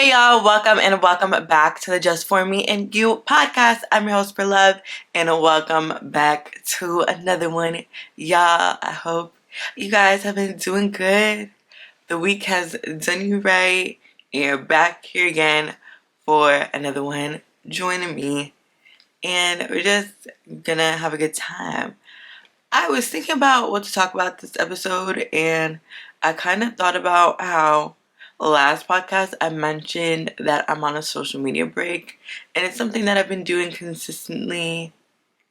Hey y'all, welcome and welcome back to the Just For Me and You podcast. I'm your host for love and welcome back to another one. Y'all, I hope you guys have been doing good. The week has done you right and you're back here again for another one. Joining me and we're just gonna have a good time. I was thinking about what to talk about this episode and I kind of thought about how last podcast I mentioned that I'm on a social media break and it's something that I've been doing consistently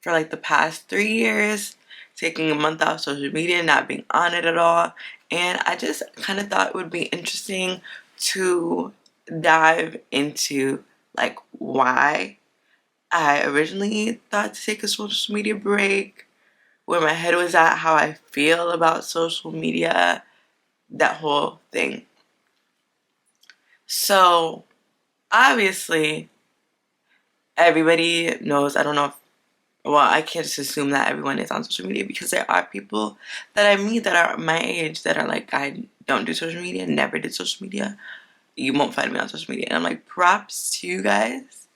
for like the past 3 years, taking a month off social media, not being on it at all. And I just kind of thought it would be interesting to dive into like why I originally thought to take a social media break, where my head was at, how I feel about social media, that whole thing. So, obviously, everybody knows, I don't know if, well, I can't just assume that everyone is on social media because there are people that I meet that are my age that are like, I don't do social media, never did social media. You won't find me on social media. And I'm like, props to you guys.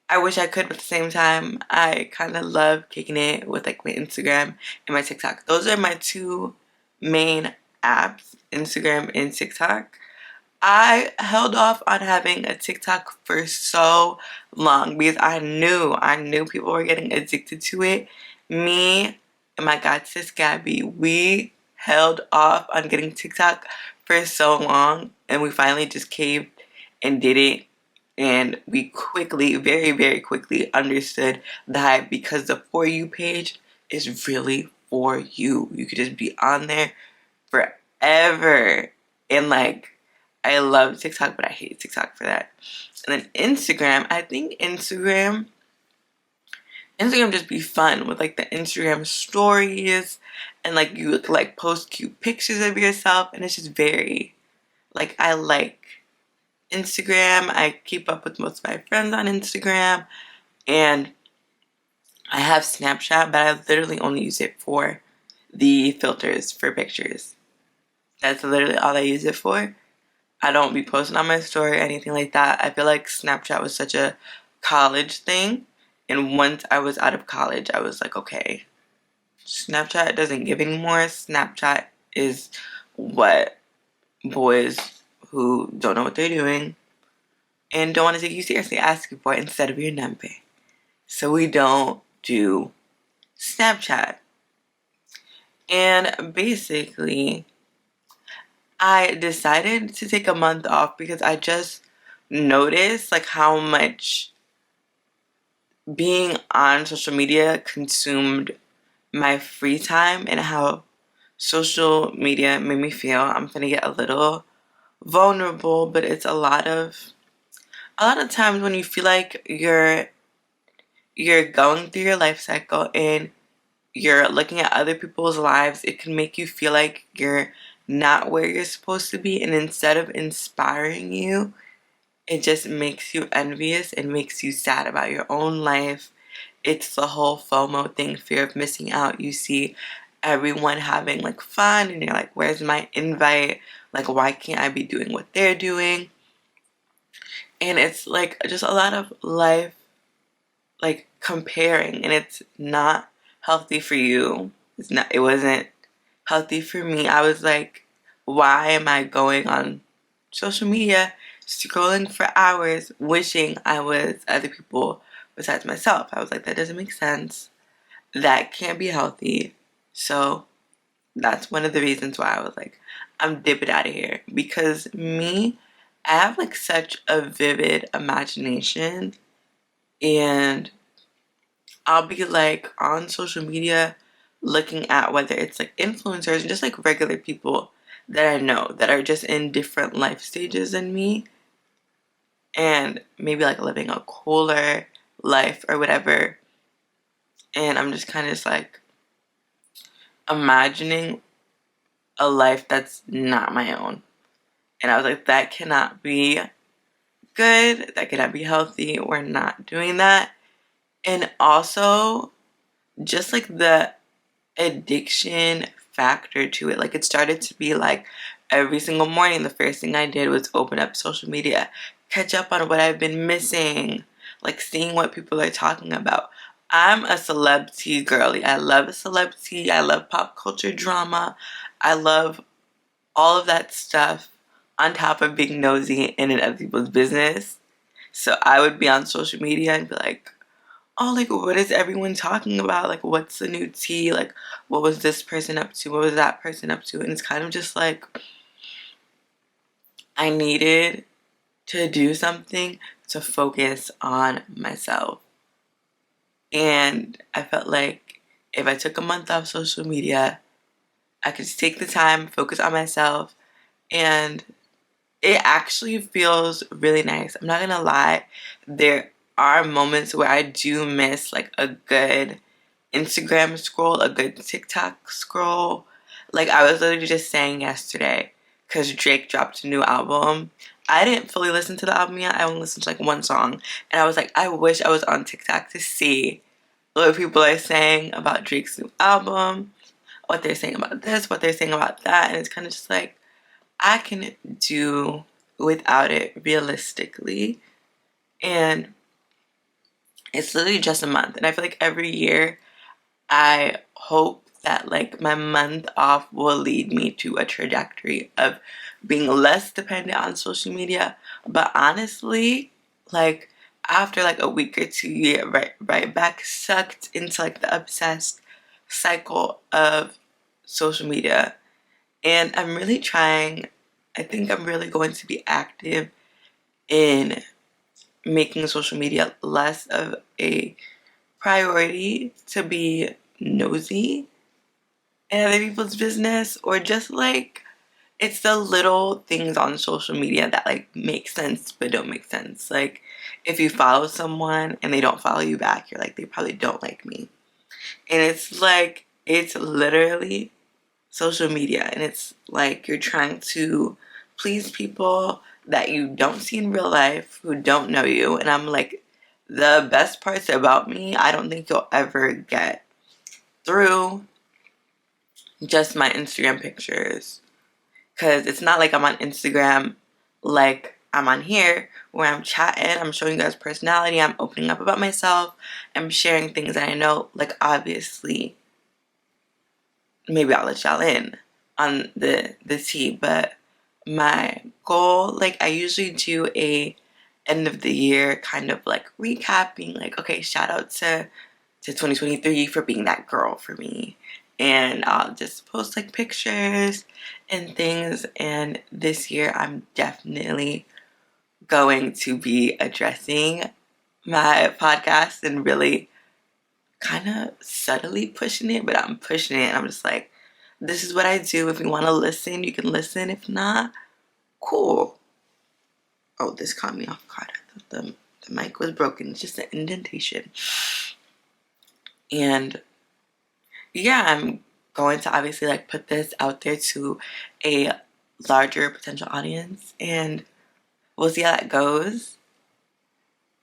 I wish I could, but at the same time, I kind of love kicking it with like my Instagram and my TikTok. Those are my two main apps, Instagram and TikTok. I held off on having a TikTok for so long because I knew people were getting addicted to it. Me and my god sis Gabby, we held off on getting TikTok for so long and we finally just caved and did it. And we quickly, very, very quickly understood that because the For You page is really for you. You could just be on there forever. And like, I love TikTok, but I hate TikTok for that. And then Instagram, I think Instagram just be fun with like the Instagram stories and like you like post cute pictures of yourself and it's just very like I like Instagram. I keep up with most of my friends on Instagram and I have Snapchat, but I literally only use it for the filters for pictures. That's literally all I use it for. I don't be posting on my story or anything like that. I feel like Snapchat was such a college thing. And once I was out of college, I was like, okay, Snapchat doesn't give anymore. Snapchat is what boys who don't know what they're doing and don't want to take you seriously ask you for it instead of your number. So we don't do Snapchat. And basically, I decided to take a month off because I just noticed like how much being on social media consumed my free time and how social media made me feel. I'm gonna get a little vulnerable, but it's a lot of times when you feel like you're going through your life cycle and you're looking at other people's lives, it can make you feel like you're not where you're supposed to be, and instead of inspiring you, it just makes you envious and makes you sad about your own life. It's the whole FOMO thing, fear of missing out. You see everyone having like fun and you're like, where's my invite? Like, why can't I be doing what they're doing? And it's like just a lot of life like comparing and it's not healthy for you. It wasn't healthy for me. I was like, why am I going on social media, scrolling for hours, wishing I was other people besides myself? I was like, that doesn't make sense. That can't be healthy. So that's one of the reasons why I was like, I'm dipping out of here. Because me, I have like such a vivid imagination and I'll be like on social media looking at whether it's like influencers and just like regular people that I know that are just in different life stages than me and maybe like living a cooler life or whatever. And I'm just kind of just like imagining a life that's not my own. And I was like, that cannot be good. That cannot be healthy. We're not doing that. And also, just like the addiction factor to it. Like it started to be like every single morning, the first thing I did was open up social media, catch up on what I've been missing, like seeing what people are talking about. I'm a celebrity girly. I love a celebrity. I love pop culture drama. I love all of that stuff on top of being nosy in and other people's business. So I would be on social media and be like, oh, like, what is everyone talking about? Like, what's the new tea? Like, what was this person up to? What was that person up to? And it's kind of just like, I needed to do something to focus on myself. And I felt like if I took a month off social media, I could just take the time, focus on myself, and it actually feels really nice. I'm not gonna lie, there are moments where I do miss like a good Instagram scroll, a good TikTok scroll. Like I was literally just saying yesterday, because Drake dropped a new album. I didn't fully listen to the album yet. I only listened to like one song. And I was like, I wish I was on TikTok to see what people are saying about Drake's new album, what they're saying about this, what they're saying about that. And it's kind of just like, I can do without it realistically. And it's literally just a month. And I feel like every year I hope that like my month off will lead me to a trajectory of being less dependent on social media. But honestly, like after like a week or two, you get right back sucked into like the obsessed cycle of social media. And I'm really trying, I think I'm really going to be active in making social media less of a priority to be nosy in other people's business, or just like it's the little things on social media that like make sense but don't make sense. Like if you follow someone and they don't follow you back, you're like, they probably don't like me. And it's like, it's literally social media, and it's like you're trying to please people that you don't see in real life who don't know you. And I'm like, the best parts about me, I don't think you'll ever get through just my Instagram pictures, because it's not like I'm on Instagram like I'm on here where I'm chatting, I'm showing you guys personality, I'm opening up about myself, I'm sharing things that I know. Like obviously maybe I'll let y'all in on the tea, but my goal, like I usually do a end of the year kind of like recapping, like okay, shout out to 2023 for being that girl for me. And I'll just post like pictures and things. And this year I'm definitely going to be addressing my podcast and really kind of subtly pushing it, but I'm pushing it and I'm just like, this is what I do. If you want to listen, you can listen. If not, cool. Oh, this caught me off guard. I thought the mic was broken. It's just an indentation. And yeah, I'm going to obviously like put this out there to a larger potential audience, and we'll see how that goes.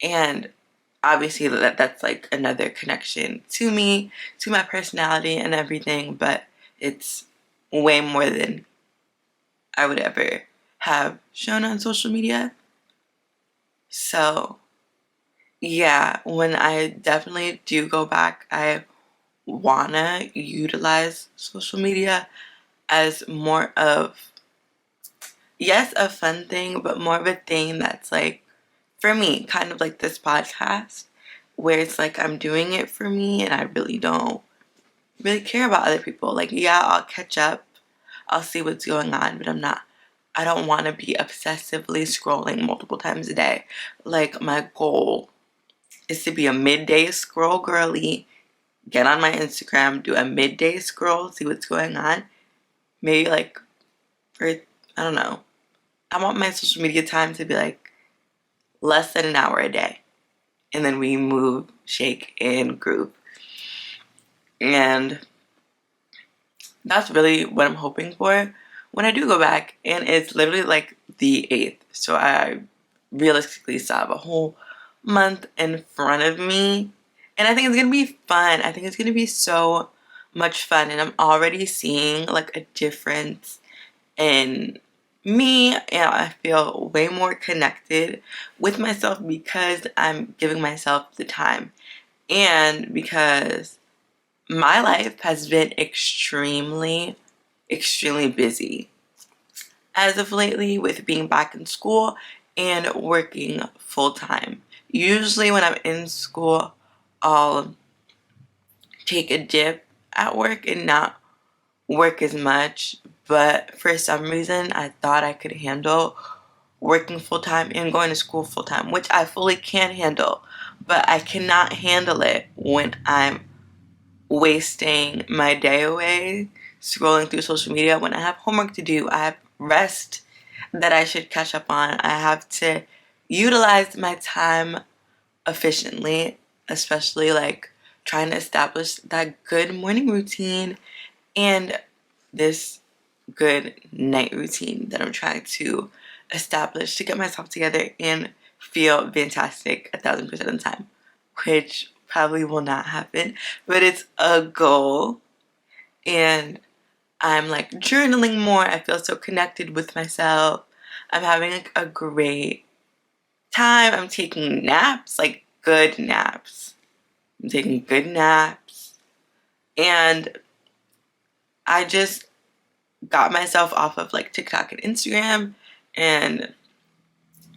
And obviously that's like another connection to me, to my personality and everything, but it's way more than I would ever have shown on social media. So yeah, when I definitely do go back, I wanna utilize social media as more of, yes, a fun thing, but more of a thing that's like, for me, kind of like this podcast, where it's like I'm doing it for me and I really don't really care about other people. Like, yeah, I'll catch up, I'll see what's going on, but I don't want to be obsessively scrolling multiple times a day. Like, my goal is to be a midday scroll girly, get on my Instagram, do a midday scroll, see what's going on. Maybe like for, I don't know, I want my social media time to be like less than an hour a day. And then we move, shake, and groove. And that's really what I'm hoping for when I do go back. And it's literally like the 8th. So I realistically still have a whole month in front of me. And I think it's going to be fun. I think it's going to be so much fun. And I'm already seeing like a difference in me, and I feel way more connected with myself because I'm giving myself the time, and because my life has been extremely, extremely busy as of lately with being back in school and working full time. Usually when I'm in school, I'll take a dip at work and not work as much, but for some reason I thought I could handle working full time and going to school full time, which I fully can handle, but I cannot handle it when I'm wasting my day away scrolling through social media when I have homework to do. I have rest that I should catch up on. I have to utilize my time efficiently, especially like trying to establish that good morning routine and this good night routine that I'm trying to establish to get myself together and feel fantastic 1,000% of the time, which probably will not happen, but it's a goal. And I'm like journaling more. I feel so connected with myself. I'm having like a great time. I'm taking naps, like good naps. I'm taking good naps. And I just got myself off of like TikTok and Instagram and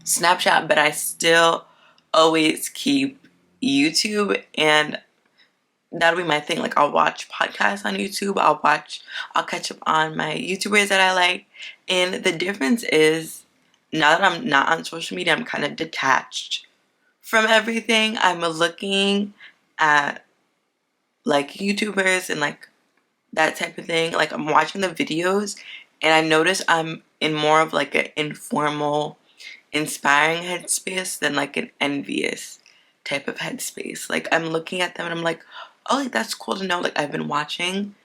Snapchat, but I still always keep YouTube, and that'll be my thing. Like I'll watch podcasts on YouTube. I'll catch up on my YouTubers that I like. And the difference is now that I'm not on social media, I'm kind of detached from everything. I'm looking at like YouTubers and like that type of thing. Like I'm watching the videos and I notice I'm in more of like an informal, inspiring headspace than like an envious type of headspace. Like I'm looking at them and I'm like, oh, like that's cool to know. Like I've been watching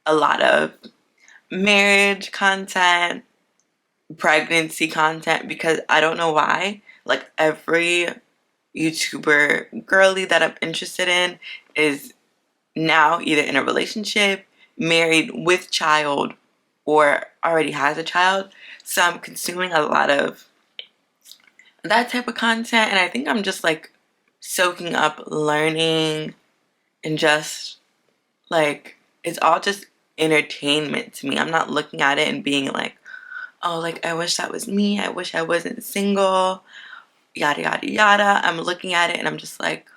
a lot of marriage content, pregnancy content, because I don't know why. Like every YouTuber girly that I'm interested in is now either in a relationship, married with child, or already has a child. So I'm consuming a lot of that type of content, and I think I'm just like soaking up learning and just like it's all just entertainment to me. I'm not looking at it and being like, oh, like I wish that was me. I wish I wasn't single, yada yada yada. I'm looking at it and I'm just like,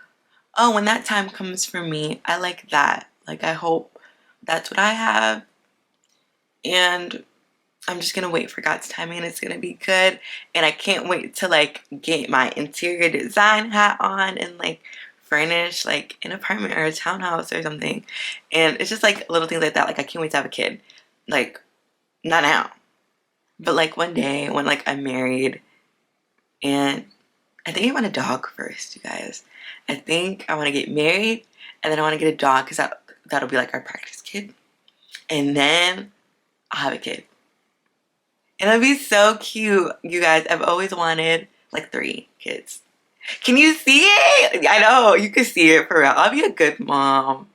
oh, when that time comes for me, I like that. Like I hope that's what I have, and I'm just gonna wait for God's timing and it's gonna be good. And I can't wait to like get my interior design hat on and like furnish like an apartment or a townhouse or something. And it's just like little things like that. Like I can't wait to have a kid. Like not now, but like one day when like I'm married, and I think I want a dog first, you guys. I think I want to get married and then I want to get a dog because that'll be like our practice kid. And then I'll have a kid. And it'll be so cute, you guys. I've always wanted like 3 kids. Can you see it? I know, you can see it for real. I'll be a good mom.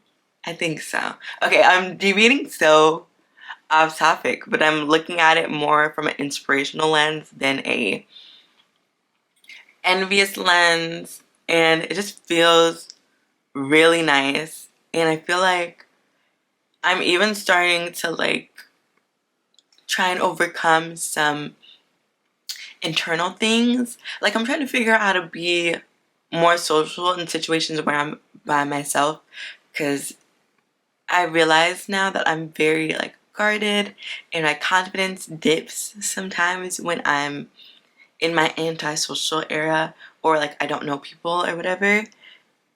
I think so. Okay, I'm deviating so off topic, but I'm looking at it more from an inspirational lens than a envious lens. And it just feels really nice. And I feel like I'm even starting to like try and overcome some internal things. Like I'm trying to figure out how to be more social in situations where I'm by myself, because I realize now that I'm very like guarded and my confidence dips sometimes when I'm in my antisocial era or like I don't know people or whatever.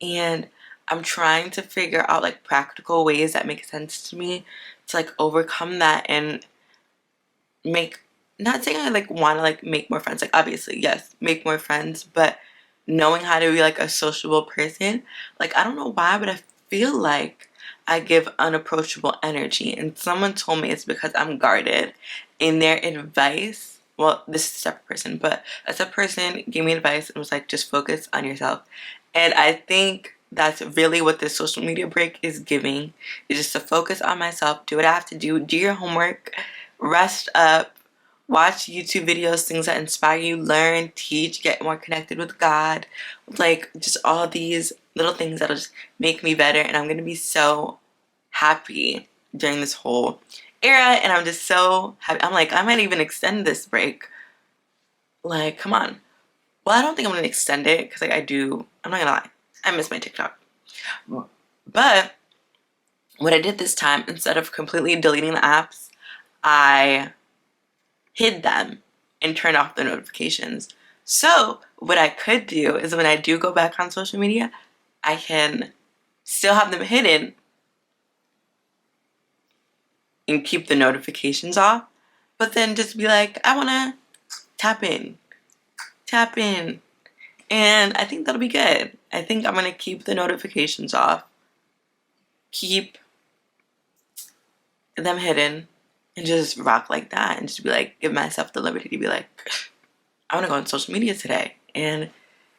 And I'm trying to figure out like practical ways that make sense to me to like overcome that and make, not saying I like want to like make more friends, like obviously yes, make more friends, but knowing how to be like a sociable person. Like I don't know why, but I feel like I give unapproachable energy, and someone told me it's because I'm guarded. In their advice, well, this is a separate person, but a separate person gave me advice and was like, just focus on yourself. And I think that's really what this social media break is giving, is just to focus on myself, do what I have to do your homework, rest up, watch YouTube videos, things that inspire you, learn, teach, get more connected with God. Like, just all these little things that'll just make me better. And I'm going to be so happy during this whole era. And I'm just so happy. I'm like, I might even extend this break. Like, come on. Well, I don't think I'm going to extend it because, like, I'm not going to lie. I miss my TikTok. But what I did this time, instead of completely deleting the apps, I hid them and turned off the notifications. So what I could do is when I do go back on social media, I can still have them hidden and keep the notifications off, but then just be like, I want to tap in. And I think that'll be good. I think I'm going to keep the notifications off, keep them hidden, and just rock like that, and just be like, give myself the liberty to be like, I want to go on social media today, and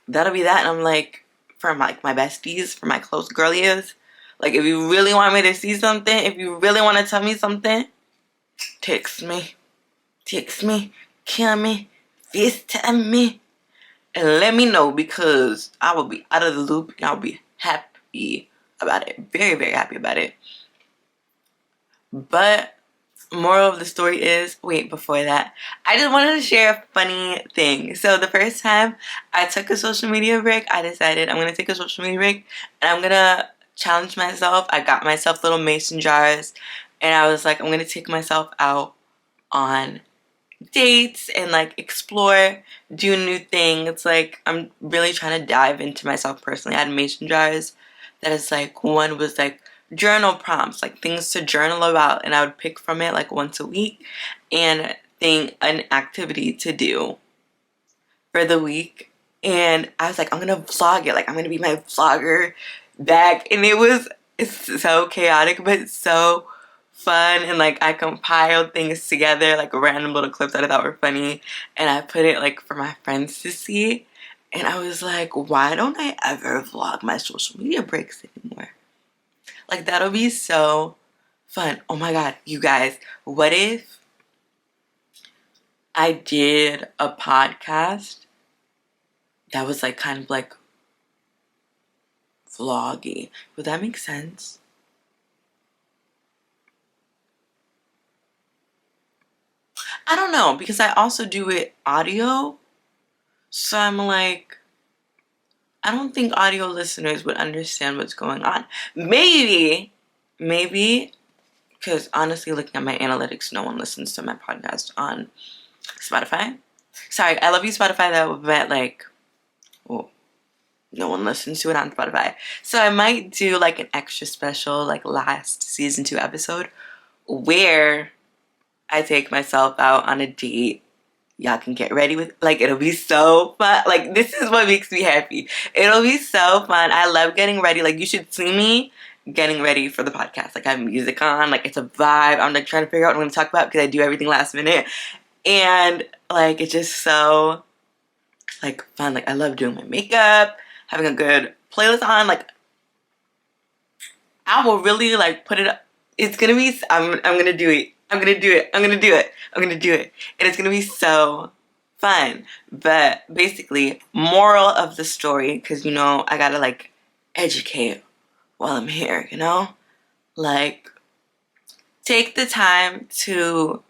that'll be that. And I'm like, for my besties, for my close girlies, like, if you really want me to see something, if you really want to tell me something, text me, call me, FaceTime me, and let me know, because I will be out of the loop and I'll be happy about it, very, very happy about it. But moral of the story is, wait, before that, I just wanted to share a funny thing. So the first time I took a social media break, I decided I'm going to take a social media break and I'm going to challenge myself. I got myself little mason jars and I was like, I'm going to take myself out on dates and like explore, do new things. Like, I'm really trying to dive into myself personally. I had mason jars that is like, one was like journal prompts, like things to journal about, and I would pick from it like once a week, and an activity to do for the week. And I was like, I'm gonna vlog it, like I'm gonna be my vlogger back. And it's so chaotic but it's so fun. And like, I compiled things together, like random little clips that I thought were funny, and I put it like for my friends to see. And I was like, why don't I ever vlog my social media breaks anymore? Like, that'll be so fun. Oh my god, you guys, what if I did a podcast that was like kind of like vloggy? Would that make sense? I don't know, because I also do it audio. So I'm like, I don't think audio listeners would understand what's going on. Maybe, because honestly, looking at my analytics, no one listens to my podcast on Spotify. Sorry, I love you, Spotify, though, but like, well, no one listens to it on Spotify. So I might do like an extra special, like last season 2 episode, where I take myself out on a date. Y'all can get ready with, like, it'll be so fun. Like, this is what makes me happy. It'll be so fun. I love getting ready. Like, you should see me getting ready for the podcast. Like, I have music on. Like, it's a vibe. I'm like trying to figure out what I'm going to talk about because I do everything last minute. And like, it's just so like fun. Like, I love doing my makeup, having a good playlist on. Like, I will really like put it up. It's gonna be, I'm gonna do it. I'm gonna do it. I'm gonna do it. I'm gonna do it. And it's gonna be so fun. But basically, moral of the story, because you know, I gotta like educate while I'm here, you know? Like, take the time to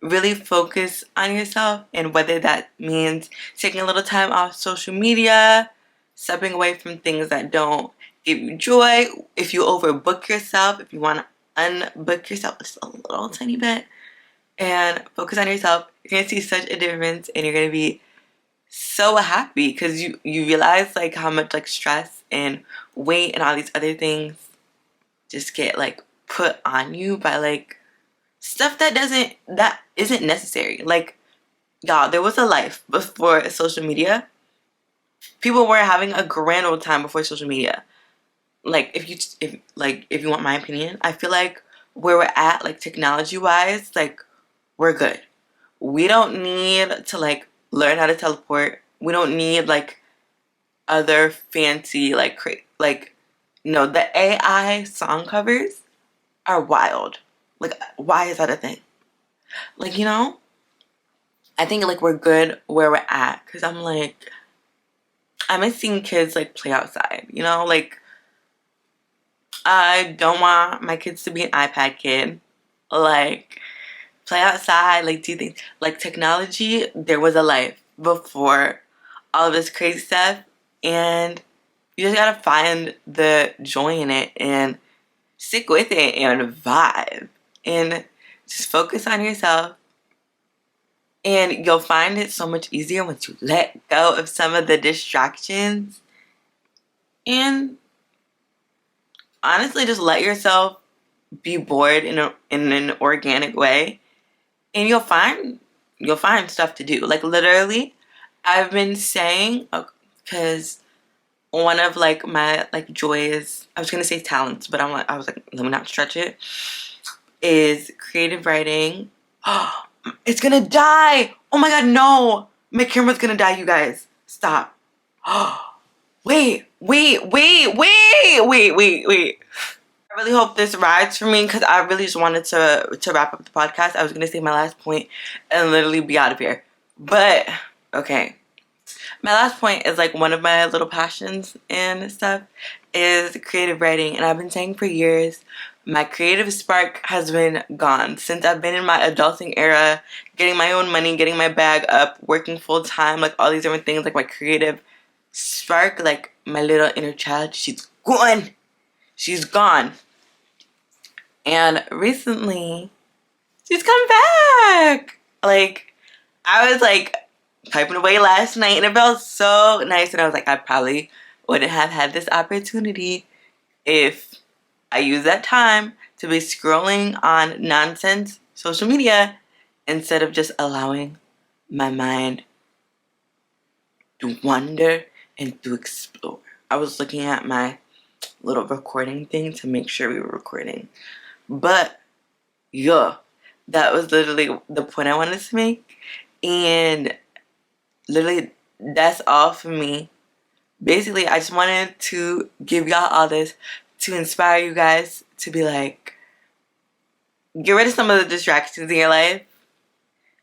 really focus on yourself, and whether that means taking a little time off social media, stepping away from things that don't give you joy. If you overbook yourself, if you want to unbook yourself just a little tiny bit and focus on yourself, you're going to see such a difference, and you're going to be so happy because you realize like how much like stress and weight and all these other things just get like put on you by like stuff that isn't necessary. Like, y'all, there was a life before social media. People were having a grand old time before social media. Like, if you want my opinion, I feel like where we're at, like technology wise, like, we're good. We don't need to like learn how to teleport. We don't need like other fancy like no, the AI song covers are wild. Like, why is that a thing? Like, you know, I think like we're good where we're at, because I'm like, I miss seeing kids like play outside, you know, like I don't want my kids to be an iPad kid. Like, play outside, like do things. Like technology, there was a life before all of this crazy stuff, and you just gotta find the joy in it and stick with it and vibe and just focus on yourself. And you'll find it so much easier once you let go of some of the distractions and honestly just let yourself be bored in an organic way, and you'll find stuff to do. Like literally, I've been saying, because one of like my like joys, I was gonna say talents, but I was like, let me not stretch it, is creative writing. Oh, it's gonna die. Oh my god, no, my camera's gonna die, you guys, stop. Oh, wait. I really hope this rides for me, because I really just wanted to wrap up the podcast. I was gonna say my last point and literally be out of here. But okay. My last point is like one of my little passions and stuff is creative writing, and I've been saying for years my creative spark has been gone since I've been in my adulting era, getting my own money, getting my bag up, working full time, like all these different things. Like my creative spark, like my little inner child, she's gone. She's gone. And recently, she's come back. Like, I was like typing away last night and it felt so nice. And I was like, I probably wouldn't have had this opportunity if I used that time to be scrolling on nonsense social media instead of just allowing my mind to wander and to explore. I was looking at my little recording thing to make sure we were recording. But yeah, that was literally the point I wanted to make. And literally, that's all for me. Basically, I just wanted to give y'all all this to inspire you guys to be like, get rid of some of the distractions in your life,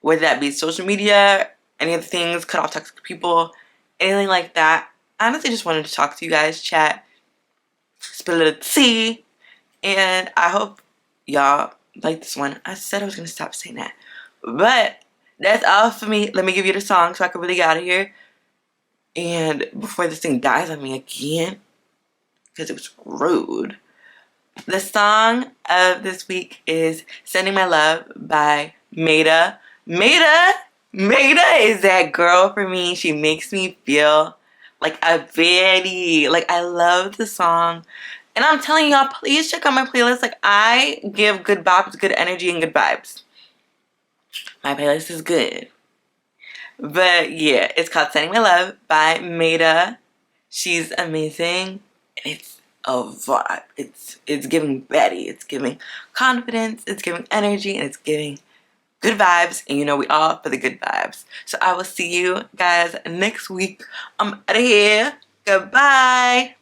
whether that be social media, any of the things, cut off toxic people, anything like that. I honestly just wanted to talk to you guys, chat, spill a little tea, and I hope y'all like this one. I said I was going to stop saying that. But that's all for me. Let me give you the song so I can really get out of here. And before this thing dies on me again, because it was rude. The song of this week is Sending My Love by Maida. Maida is that girl for me. She makes me feel like a baddie. Like, I love the song. And I'm telling y'all, please check out my playlist. Like, I give good bops, good energy, and good vibes. My playlist is good. But yeah, it's called Sending My Love by Maida. She's amazing. It's a vibe. It's giving Betty. It's giving confidence. It's giving energy. And it's giving good vibes. And you know we all for the good vibes. So I will see you guys next week. I'm out of here. Goodbye.